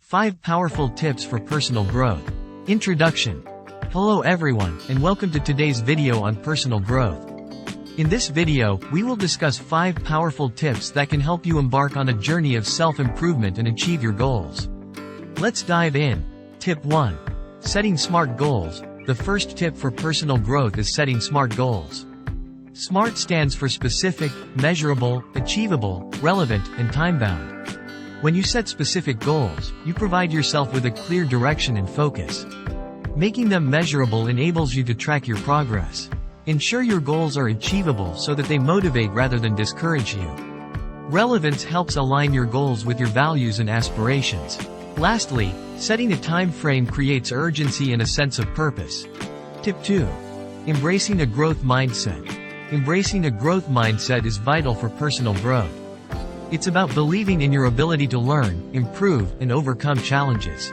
5 Powerful Tips for Personal Growth. Introduction. Hello everyone, and welcome to today's video on personal growth. In this video, we will discuss 5 powerful tips that can help you embark on a journey of self-improvement and achieve your goals. Let's dive in. Tip 1. Setting smart goals. The first tip for personal growth is setting smart goals. SMART stands for specific, measurable, achievable, relevant, and time-bound. When you set specific goals, you provide yourself with a clear direction and focus. Making them measurable enables you to track your progress. Ensure your goals are achievable so that they motivate rather than discourage you. Relevance helps align your goals with your values and aspirations. Lastly, setting a time frame creates urgency and a sense of purpose. Tip 2. Embracing a growth mindset. Embracing a growth mindset is vital for personal growth. It's about believing in your ability to learn, improve, and overcome challenges.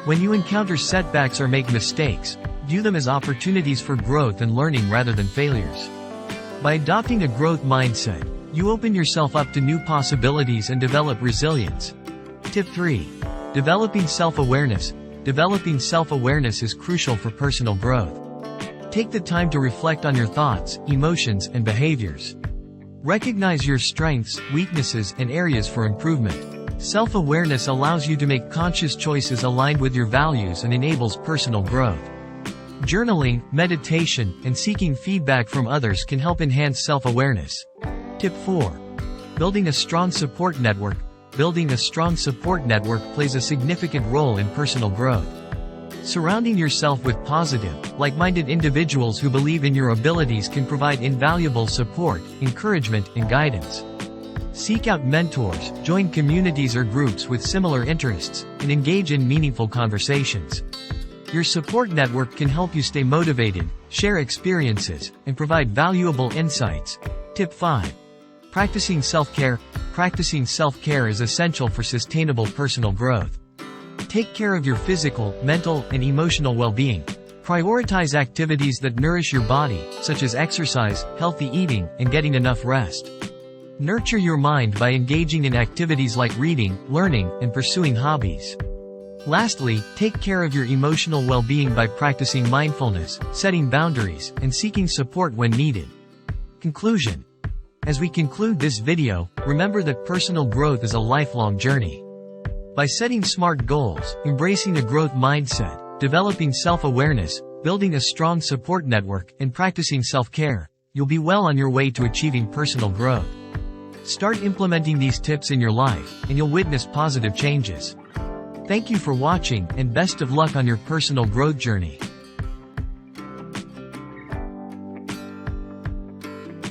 When you encounter setbacks or make mistakes, view them as opportunities for growth and learning rather than failures. By adopting a growth mindset, you open yourself up to new possibilities and develop resilience. Tip 3. Developing self-awareness. Developing self-awareness is crucial for personal growth. Take the time to reflect on your thoughts, emotions, and behaviors. Recognize your strengths, weaknesses, and areas for improvement. Self-awareness allows you to make conscious choices aligned with your values and enables personal growth. Journaling, meditation, and seeking feedback from others can help enhance self-awareness. Tip 4. Building a strong support network. Building a strong support network plays a significant role in personal growth. Surrounding yourself with positive, like-minded individuals who believe in your abilities can provide invaluable support, encouragement, and guidance. Seek out mentors, join communities or groups with similar interests, and engage in meaningful conversations. Your support network can help you stay motivated, share experiences, and provide valuable insights. Tip 5. Practicing self-care. Practicing self-care is essential for sustainable personal growth. Take care of your physical, mental, and emotional well-being. Prioritize activities that nourish your body, such as exercise, healthy eating, and getting enough rest. Nurture your mind by engaging in activities like reading, learning, and pursuing hobbies. Lastly, take care of your emotional well-being by practicing mindfulness, setting boundaries, and seeking support when needed. Conclusion. As we conclude this video, remember that personal growth is a lifelong journey. By setting smart goals, embracing a growth mindset, developing self-awareness, building a strong support network, and practicing self-care, you'll be well on your way to achieving personal growth. Start implementing these tips in your life, and you'll witness positive changes. Thank you for watching, and best of luck on your personal growth journey.